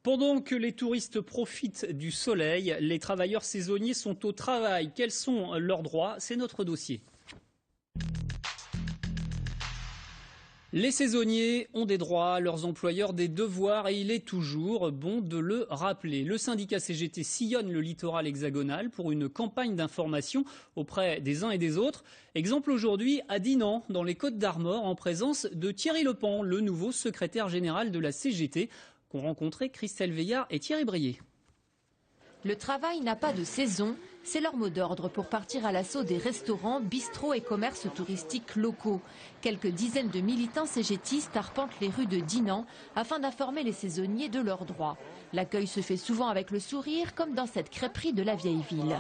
Pendant que les touristes profitent du soleil, les travailleurs saisonniers sont au travail. Quels sont leurs droits? C'est notre dossier. Les saisonniers ont des droits, leurs employeurs des devoirs et il est toujours bon de le rappeler. Le syndicat CGT sillonne le littoral hexagonal pour une campagne d'information auprès des uns et des autres. Exemple aujourd'hui à Dinan, dans les Côtes-d'Armor, en présence de Thierry Lepan, le nouveau secrétaire général de la CGT, qu'ont rencontré Christelle Veillard et Thierry Brier. Le travail n'a pas de saison, c'est leur mot d'ordre pour partir à l'assaut des restaurants, bistrots et commerces touristiques locaux. Quelques dizaines de militants cégétistes arpentent les rues de Dinan afin d'informer les saisonniers de leurs droits. L'accueil se fait souvent avec le sourire, comme dans cette crêperie de la vieille ville.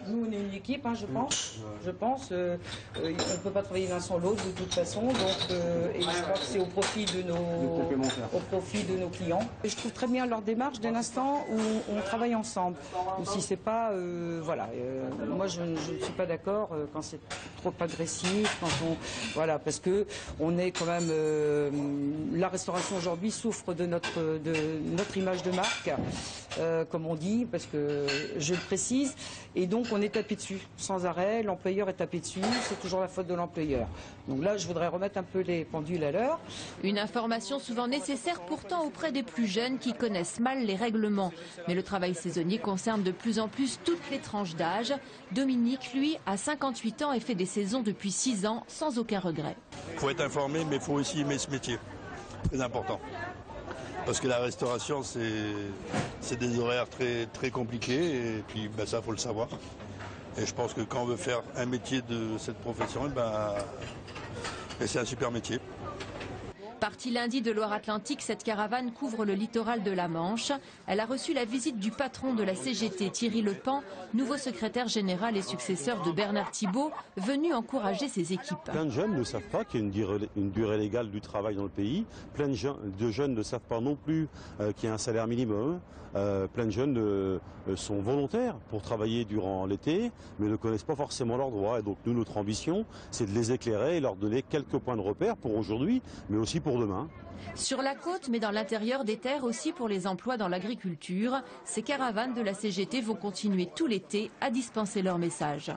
Nous, on est une équipe, je pense. On ne peut pas travailler l'un sans l'autre de toute façon. Et je crois que c'est au profit de nos clients. Et je trouve très bien leur démarche dès l'instant où on travaille ensemble. Ou si c'est pas, moi je ne suis pas d'accord quand c'est trop agressif, parce que on est quand même, la restauration aujourd'hui souffre de notre image de marque, comme on dit, parce que je le précise, et donc on est tapé dessus sans arrêt. L'employeur est tapé dessus, c'est toujours la faute de l'employeur. Donc là, je voudrais remettre un peu les pendules à l'heure. Une information souvent nécessaire pourtant auprès des plus jeunes qui connaissent mal les règlements. Mais le travail saisonnier concerne de plus en plus toutes les tranches d'âge. Dominique, lui, a 58 ans et fait des saisons depuis 6 ans sans aucun regret. Il faut être informé, mais il faut aussi aimer ce métier. Très important. Parce que la restauration, c'est des horaires très, très compliqués. Et puis, ça, il faut le savoir. Et je pense que quand on veut faire un métier de cette profession, c'est un super métier. Partie lundi de Loire-Atlantique, cette caravane couvre le littoral de la Manche. Elle a reçu la visite du patron de la CGT, Thierry Lepan, nouveau secrétaire général et successeur de Bernard Thibault, venu encourager ses équipes. Plein de jeunes ne savent pas qu'il y a une durée légale du travail dans le pays. Plein de jeunes ne savent pas non plus qu'il y a un salaire minimum. Plein de jeunes sont volontaires pour travailler durant l'été, mais ne connaissent pas forcément leurs droits. Et donc nous, notre ambition, c'est de les éclairer et leur donner quelques points de repère pour aujourd'hui, mais aussi pour demain. Sur la côte, mais dans l'intérieur des terres aussi pour les emplois dans l'agriculture, ces caravanes de la CGT vont continuer tout l'été à dispenser leur message.